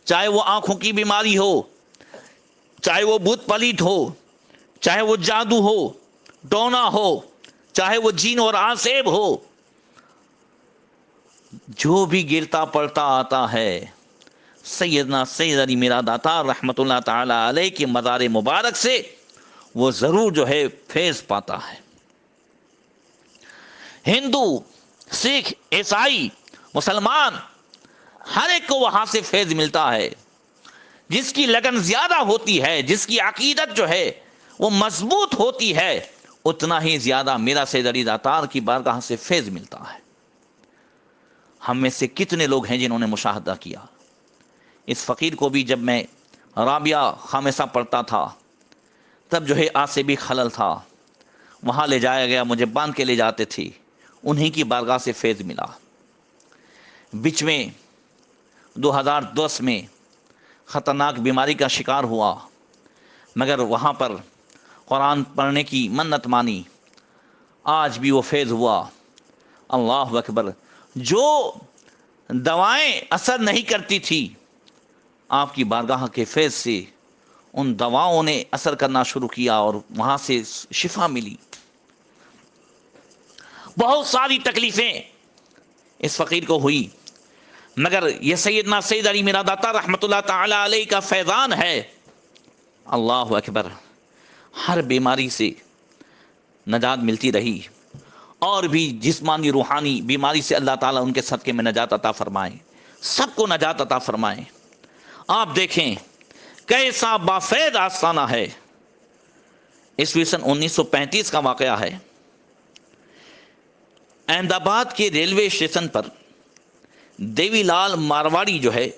چاہے وہ آنکھوں کی بیماری ہو, چاہے وہ بھوت پلیت ہو, چاہے وہ جادو ہو, ٹونا ہو, چاہے وہ جین اور آسیب ہو, جو بھی گرتا پڑتا آتا ہے سیدنا سید علی میرا داتار رحمت اللہ تعالی علیہ کے مزار مبارک سے وہ ضرور جو ہے فیض پاتا ہے. ہندو, سکھ, عیسائی, مسلمان, ہر ایک کو وہاں سے فیض ملتا ہے. جس کی لگن زیادہ ہوتی ہے, جس کی عقیدت جو ہے وہ مضبوط ہوتی ہے, اتنا ہی زیادہ میرا سید علی داتار کی بارگاہ سے فیض ملتا ہے. ہم میں سے کتنے لوگ ہیں جنہوں نے مشاہدہ کیا. اس فقیر کو بھی جب میں رابعہ خامسہ پڑھتا تھا تب جو ہے آج سے بھی خلل تھا, وہاں لے جایا گیا, مجھے باندھ کے لے جاتے تھے, انہی کی بارگاہ سے فیض ملا. بیچ میں 2010 میں خطرناک بیماری کا شکار ہوا, مگر وہاں پر قرآن پڑھنے کی منت مانی, آج بھی وہ فیض ہوا. اللہ اکبر. جو دوائیں اثر نہیں کرتی تھی, آپ کی بارگاہ کے فیض سے ان دواؤں نے اثر کرنا شروع کیا اور وہاں سے شفا ملی. بہت ساری تکلیفیں اس فقیر کو ہوئی, مگر یہ سیدنا سید علی میرا داتار رحمت اللہ تعالی علیہ کا فیضان ہے. اللہ اکبر. ہر بیماری سے نجات ملتی رہی اور بھی جسمانی روحانی بیماری سے اللہ تعالیٰ ان کے صدقے میں نجات عطا فرمائیں، سب کو نجات عطا فرمائیں۔ آپ دیکھیں کیسا بافید آستانہ ہے۔ عیسوی سن 1935 کا واقعہ ہے۔ احمد آباد کے ریلوے اسٹیشن پر دیوی لال مارواڑی جو ہے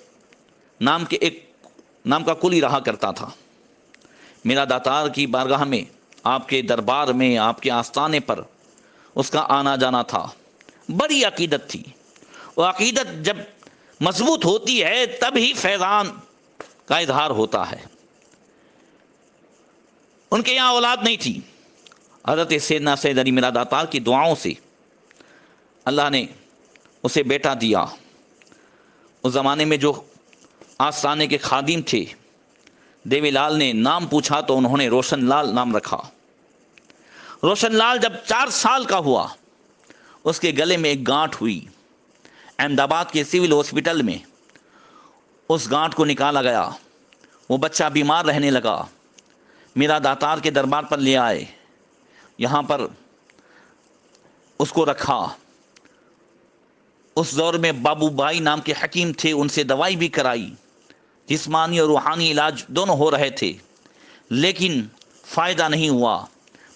نام کا کلی رہا کرتا تھا۔ میرا داتار کی بارگاہ میں، آپ کے دربار میں، آپ کے آستانے پر اس کا آنا جانا تھا۔ بڑی عقیدت تھی۔ وہ عقیدت جب مضبوط ہوتی ہے تب ہی فیضان کا اظہار ہوتا ہے۔ ان کے یہاں اولاد نہیں تھی۔ حضرت سیدنا سید علی میرا داتار کی دعاؤں سے اللہ نے اسے بیٹا دیا۔ اس زمانے میں جو آستانے کے خادم تھے، دیوی لال نے نام پوچھا تو انہوں نے روشن لال نام رکھا۔ روشن لال جب 4 سال کا ہوا، اس کے گلے میں ایک گانٹھ ہوئی۔ احمد آباد کے سول ہاسپٹل میں اس گانٹھ کو نکالا گیا۔ وہ بچہ بیمار رہنے لگا۔ میرا داتار کے دربار پر لے آئے، یہاں پر اس کو رکھا۔ اس دور میں بابو بھائی نام کے حکیم تھے، ان سے دوائی بھی کرائی، جسمانی اور روحانی علاج دونوں ہو رہے تھے، لیکن فائدہ نہیں ہوا۔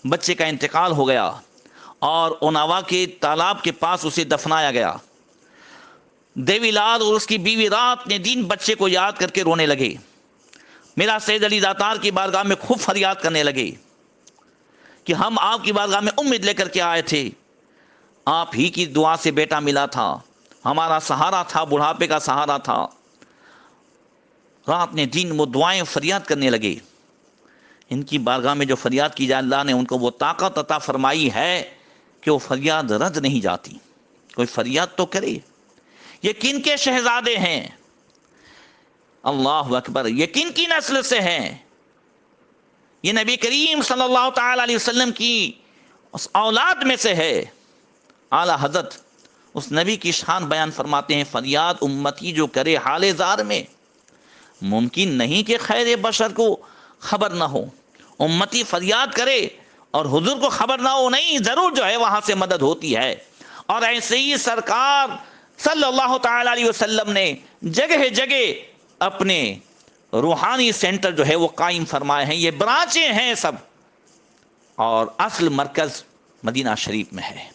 بچے کا انتقال ہو گیا اور اوناوا کے تالاب کے پاس اسے دفنایا گیا۔ دیوی لال اور اس کی بیوی رات نے دن بچے کو یاد کر کے رونے لگے۔ میرا سید علی داتار کی بارگاہ میں خوب فریاد کرنے لگے کہ ہم آپ کی بارگاہ میں امید لے کر کے آئے تھے، آپ ہی کی دعا سے بیٹا ملا تھا، ہمارا سہارا تھا، بڑھاپے کا سہارا تھا۔ رات نے دن وہ دعائیں فریاد کرنے لگے۔ ان کی بارگاہ میں جو فریاد کی جائے، اللہ نے ان کو وہ طاقت عطا فرمائی ہے کہ وہ فریاد رد نہیں جاتی۔ کوئی فریاد تو کرے۔ یہ کن کے شہزادے ہیں؟ اللہ اکبر، یہ کن کی نسل سے ہیں؟ یہ نبی کریم صلی اللہ تعالی علیہ وسلم کی اس اولاد میں سے ہے۔ اعلیٰ حضرت اس نبی کی شان بیان فرماتے ہیں، فریاد امتی جو کرے حال زار میں، ممکن نہیں کہ خیر بشر کو خبر نہ ہو۔ امتی فریاد کرے اور حضور کو خبر نہ ہو، نہیں، ضرور جو ہے وہاں سے مدد ہوتی ہے۔ اور ایسے ہی سرکار صلی اللہ تعالی علیہ وسلم نے جگہ جگہ اپنے روحانی سینٹر جو ہے وہ قائم فرمائے ہیں۔ یہ برانچیں ہیں سب، اور اصل مرکز مدینہ شریف میں ہے۔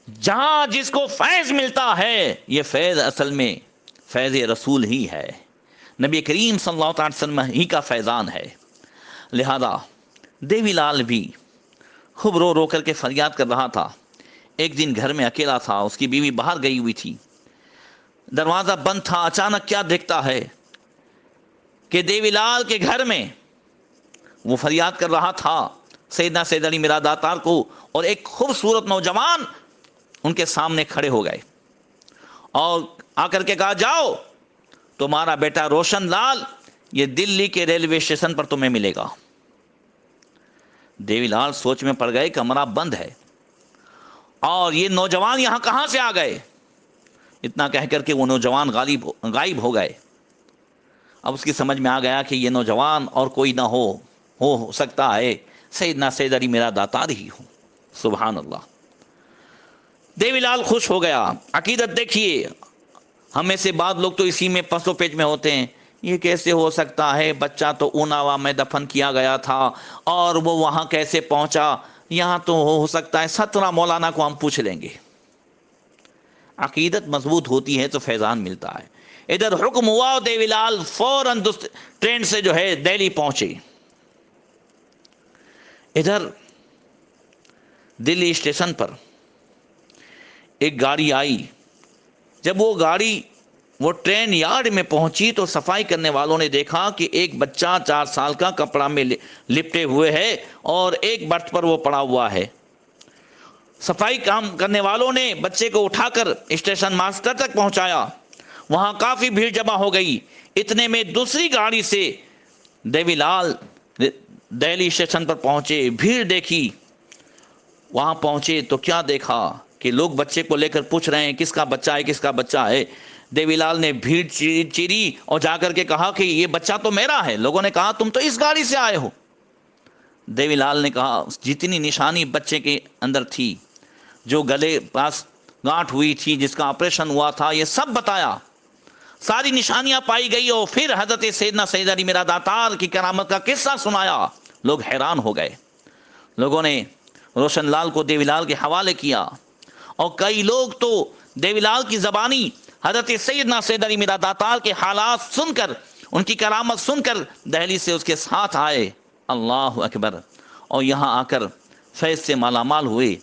جہاں جس کو فیض ملتا ہے، یہ فیض اصل میں فیض رسول ہی ہے، نبی کریم صلی اللہ تعالی وسلم ہی کا فیضان ہے۔ لہذا دیوی لال بھی خوب رو رو کر کے فریاد کر رہا تھا۔ ایک دن گھر میں اکیلا تھا، اس کی بیوی باہر گئی ہوئی تھی، دروازہ بند تھا۔ اچانک کیا دیکھتا ہے کہ دیوی لال کے گھر میں وہ فریاد کر رہا تھا سیدنا سید علی میرا داتار کو، اور ایک خوبصورت نوجوان ان کے سامنے کھڑے ہو گئے اور آ کر کے کہا، جاؤ، تمہارا بیٹا روشن لال یہ دلی کے ریلوے اسٹیشن پر تمہیں ملے گا۔ دیوی لال سوچ میں پڑ گئے، کمرہ بند ہے اور یہ نوجوان یہاں کہاں سے آ گئے؟ اتنا کہہ کر کے وہ نوجوان غائب ہو گئے۔ اب اس کی سمجھ میں آ گیا کہ یہ نوجوان اور کوئی نہ ہو سکتا ہے سیدنا سید علی میرا داتار ہی ہو۔ سبحان اللہ۔ دیوی لال خوش ہو گیا۔ عقیدت دیکھیے، ہمیں سے بعض لوگ تو اسی میں پس و پیچ میں ہوتے ہیں، یہ کیسے ہو سکتا ہے، بچہ تو اوناوا میں دفن کیا گیا تھا اور وہ وہاں کیسے پہنچا، یہاں تو ہو سکتا ہے 17 مولانا کو ہم پوچھ لیں گے۔ عقیدت مضبوط ہوتی ہے تو فیضان ملتا ہے۔ ادھر حکم ہوا، دیوی لال فوراً ٹرین سے جو ہے دہلی پہنچے۔ ادھر دلی اسٹیشن پر ایک گاڑی آئی۔ جب وہ ٹرین یارڈ میں پہنچی تو صفائی کرنے والوں نے دیکھا کہ ایک بچہ 4 سال کا کپڑا میں لپٹے ہوئے ہے اور ایک برتھ پر وہ پڑا ہوا ہے۔ صفائی کام کرنے والوں نے بچے کو اٹھا کر اسٹیشن ماسٹر تک پہنچایا۔ وہاں کافی بھیڑ جمع ہو گئی۔ اتنے میں دوسری گاڑی سے دیوی لال دہلی اسٹیشن پر پہنچے۔ بھیڑ دیکھی، وہاں پہنچے تو کیا دیکھا کہ لوگ بچے کو لے کر پوچھ رہے ہیں کس کا بچہ ہے، کس کا بچہ ہے۔ دیوی لال نے بھیڑ چیری اور جا کر کے کہا کہ یہ بچہ تو میرا ہے۔ لوگوں نے کہا تم تو اس گاڑی سے آئے ہو۔ دیوی لال نے کہا جتنی نشانی بچے کے اندر تھی، جو گلے پاس گانٹھ ہوئی تھی، جس کا آپریشن ہوا تھا، یہ سب بتایا، ساری نشانیاں پائی گئی، اور پھر حضرت سیدنا سید علی میرا داتار کی کرامت کا قصہ سنایا۔ لوگ حیران ہو گئے، لوگوں نے روشن لال کو دیوی لال کے حوالے کیا، اور کئی لوگ تو دیوی لال کی زبانی حضرت سیدنا سید علی میرا داتار کے حالات سن کر، ان کی کرامت سن کر دہلی سے اس کے ساتھ آئے۔ اللہ اکبر! اور یہاں آ کر فیض سے مالا مال ہوئے،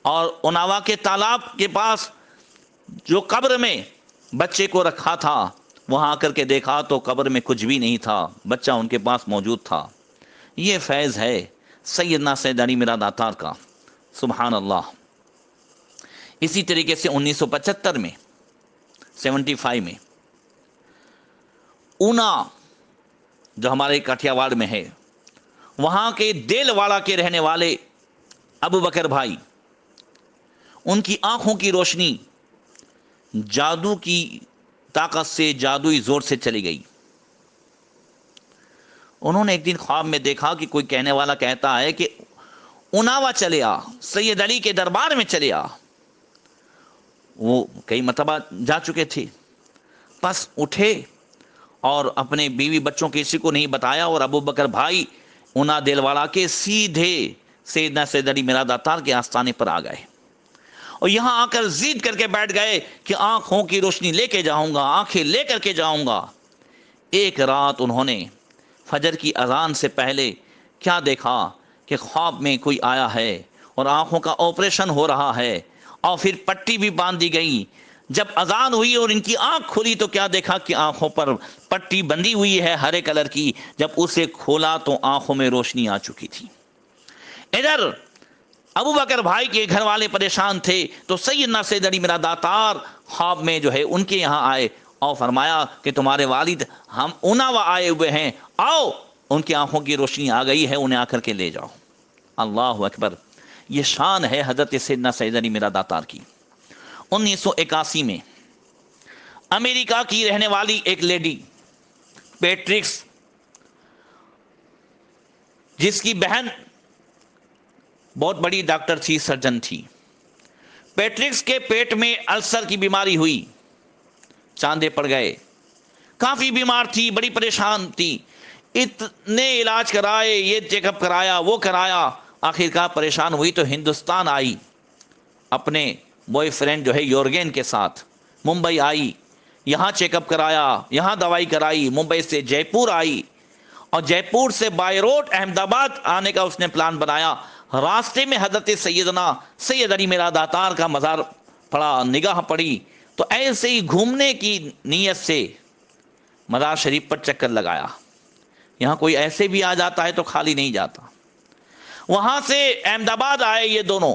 اور اناوا کے تالاب کے پاس جو قبر میں بچے کو رکھا تھا، وہاں آ کر کے دیکھا تو قبر میں کچھ بھی نہیں تھا، بچہ ان کے پاس موجود تھا۔ یہ فیض ہے سیدنا سید علی میرا داتار کا، سبحان اللہ۔ اسی طریقے سے 1975 میں 75 میں اونا جو ہمارے کاٹھیا واڑ میں ہے، وہاں کے دیل واڑہ کے رہنے والے ابو بکر بھائی، ان کی آنکھوں کی روشنی جادو کی طاقت سے، جادوئی زور سے چلی گئی۔ انہوں نے ایک دن خواب میں دیکھا کہ کوئی کہنے والا کہتا ہے کہ اناوا چلے آ، سید علی کے دربار میں چلے آ۔ وہ کئی مرتبہ جا چکے تھے، پس اٹھے اور اپنے بیوی بچوں کسی کو نہیں بتایا، اور ابو بکر بھائی اونا دیلواڑہ کے سیدھے سیدنا سید علی میرا داتار کے آستانے پر آ گئے، اور یہاں آ کر ضد کر کے بیٹھ گئے کہ آنکھوں کی روشنی لے کے جاؤں گا، آنکھیں لے کر کے جاؤں گا۔ ایک رات انہوں نے فجر کی اذان سے پہلے کیا دیکھا کہ خواب میں کوئی آیا ہے اور آنکھوں کا آپریشن ہو رہا ہے، اور پھر پٹی بھی باندھ دی گئی۔ جب اذان ہوئی اور ان کی آنکھ کھلی تو کیا دیکھا کہ آنکھوں پر پٹی بندھی ہوئی ہے ہرے کلر کی۔ جب اسے کھولا تو آنکھوں میں روشنی آ چکی تھی۔ ادھر ابو بکر بھائی کے گھر والے پریشان تھے، تو سیدنا سید علی میرا داتار خواب میں جو ہے ان کے یہاں آئے اور فرمایا کہ تمہارے والد ہم اناوا آئے ہوئے ہیں، آؤ، ان کی آنکھوں کی روشنی آ گئی ہے، انہیں آ کر کے لے جاؤ۔ اللہ اکبر! یہ شان ہے حضرت سیدنا سید علی میرا داتار کی۔ 1981 میں امریکہ کی رہنے والی ایک لیڈی پیٹرکس، جس کی بہن بہت بڑی ڈاکٹر تھی، سرجن تھی، پیٹرکس کے پیٹ میں السر کی بیماری ہوئی، چاندے پڑ گئے، کافی بیمار تھی، بڑی پریشان تھی، اتنے علاج کرائے، یہ چیک اپ کرایا، وہ کرایا، آخرکار پریشان ہوئی تو ہندوستان آئی، اپنے بوائے فرینڈ جو ہے یورگین کے ساتھ ممبئی آئی، یہاں چیک اپ کرایا، یہاں دوائی کرائی، ممبئی سے جے پور آئی، اور جے پور سے بائی روڈ احمد آباد آنے کا اس نے پلان بنایا۔ راستے میں حضرت سیدنا سید علی میرا داتار کا مزار پڑا، نگاہ پڑی، تو ایسے ہی گھومنے کی نیت سے مزار شریف پر چکر لگایا۔ یہاں کوئی ایسے بھی آ جاتا ہے تو خالی نہیں جاتا۔ وہاں سے احمد آباد آئے یہ دونوں،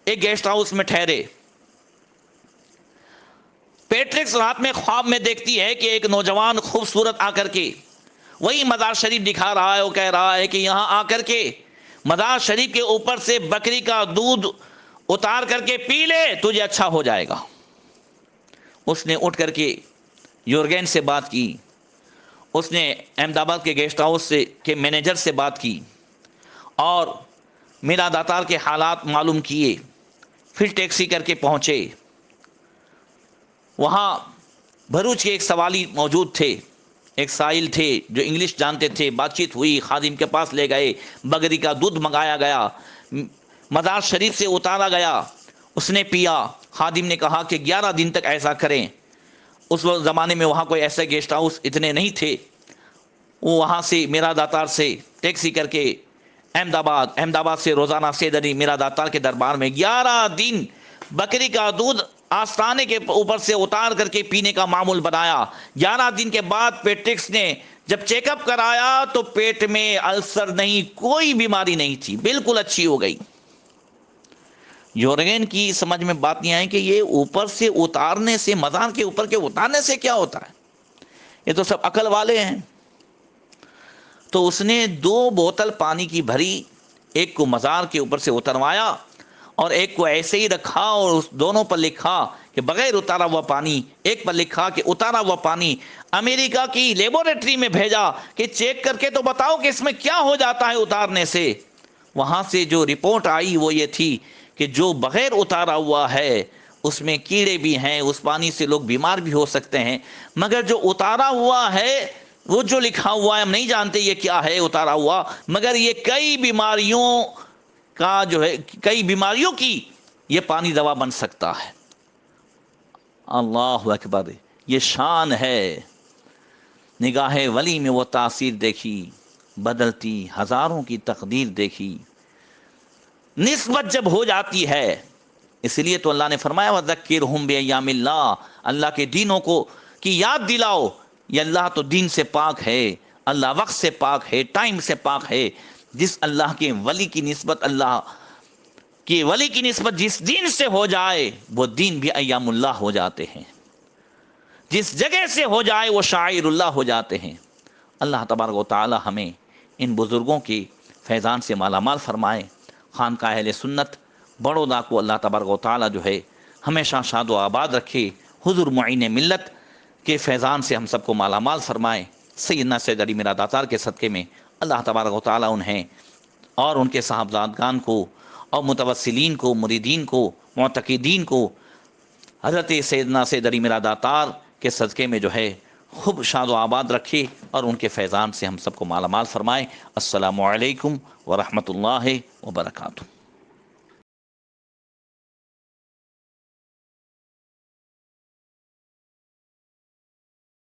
ایک گیسٹ ہاؤس میں ٹھہرے۔ پیٹرکس رات میں خواب میں دیکھتی ہے کہ ایک نوجوان خوبصورت آ کر کے وہی مزار شریف دکھا رہا ہے، وہ کہہ رہا ہے کہ یہاں آ کر کے مزار شریف کے اوپر سے بکری کا دودھ اتار کر کے پی لے، تجھے اچھا ہو جائے گا۔ اس نے اٹھ کر کے یورگین سے بات کی، اس نے احمد آباد کے گیسٹ ہاؤس سے کے مینیجر سے بات کی، اور میرا داتار کے حالات معلوم کیے، پھر ٹیکسی کر کے پہنچے۔ وہاں بھروچ کے ایک سوالی موجود تھے، ایک سائل تھے جو انگلش جانتے تھے، بات چیت ہوئی، خادم کے پاس لے گئے، بکری کا دودھ منگایا گیا، مزار شریف سے اتارا گیا، اس نے پیا۔ خادم نے کہا کہ 11 دن تک ایسا کریں۔ اس وقت زمانے میں وہاں کوئی ایسے گیسٹ ہاؤس اتنے نہیں تھے۔ وہ وہاں سے میرا داتار سے ٹیکسی کر کے احمد آباد سے روزانہ سید علی میرا داتار کے دربار میں 11 دن بکری کا دودھ آستانے کے اوپر سے اتار کر کے پینے کا معمول بنایا۔ 11 دن کے بعد پیٹرکس نے جب چیک اپ کرایا تو پیٹ میں السر نہیں، کوئی بیماری نہیں تھی، بالکل اچھی ہو گئی۔ یورگین کی سمجھ میں بات نہیں آئی کہ یہ اوپر سے اتارنے سے، مزار کے اوپر کے اتارنے سے کیا ہوتا ہے، یہ تو سب عقل والے ہیں۔ تو اس نے 2 بوتل پانی کی بھری، ایک کو مزار کے اوپر سے اتروایا اور ایک کو ایسے ہی رکھا، اور اس دونوں پر لکھا کہ بغیر اتارا ہوا پانی، ایک پر لکھا کہ اتارا ہوا پانی امریکہ کی لیبورٹری میں بھیجا کہ چیک کر کے تو بتاؤ کہ اس میں کیا ہو جاتا ہے اتارنے سے۔ وہاں سے جو رپورٹ آئی وہ یہ تھی کہ جو بغیر اتارا ہوا ہے اس میں کیڑے بھی ہیں، اس پانی سے لوگ بیمار بھی ہو سکتے ہیں، مگر جو اتارا ہوا ہے وہ جو لکھا ہوا ہے ہم نہیں جانتے یہ کیا ہے اتارا ہوا، مگر یہ کئی بیماریوں کا جو ہے، کئی بیماریوں کی یہ پانی دوا بن سکتا ہے۔ اللہ اکبر، یہ شان ہے۔ نگاہ ولی میں وہ تاثیر دیکھی، بدلتی ہزاروں کی تقدیر دیکھی۔ نسبت جب ہو جاتی ہے، اس لیے تو اللہ نے فرمایا وَذَكِّرْهُمْ بِأَيَّامِ اللَّهِ، اللہ کے دینوں کو کی یاد دلاؤ۔ یہ اللہ تو دین سے پاک ہے، اللہ وقت سے پاک ہے، ٹائم سے پاک ہے۔ جس اللہ کے ولی کی نسبت، اللہ کے ولی کی نسبت جس دین سے ہو جائے وہ دین بھی ایام اللہ ہو جاتے ہیں، جس جگہ سے ہو جائے وہ شاعر اللہ ہو جاتے ہیں۔ اللہ تبارک و تعالی ہمیں ان بزرگوں کی فیضان سے مالا مال فرمائے۔ خانقاہ اہل سنت بڑودہ کو اللہ تبارک و تعالی جو ہے ہمیشہ شاد و آباد رکھے، حضور معین ملت کے فیضان سے ہم سب کو مالا مال فرمائے۔ سیدنا سید علی میرا داتار کے صدقے میں اللہ تبارک و تعالی انہیں اور ان کے صاحبزادگان کو اور متوسلین کو، مریدین کو، معتقدین کو حضرت سیدنا سید علی میرا داتار کے صدقے میں جو ہے خوب شاد و آباد رکھے اور ان کے فیضان سے ہم سب کو مالا مال فرمائے۔ السلام علیکم ورحمۃ اللہ وبرکاتہ۔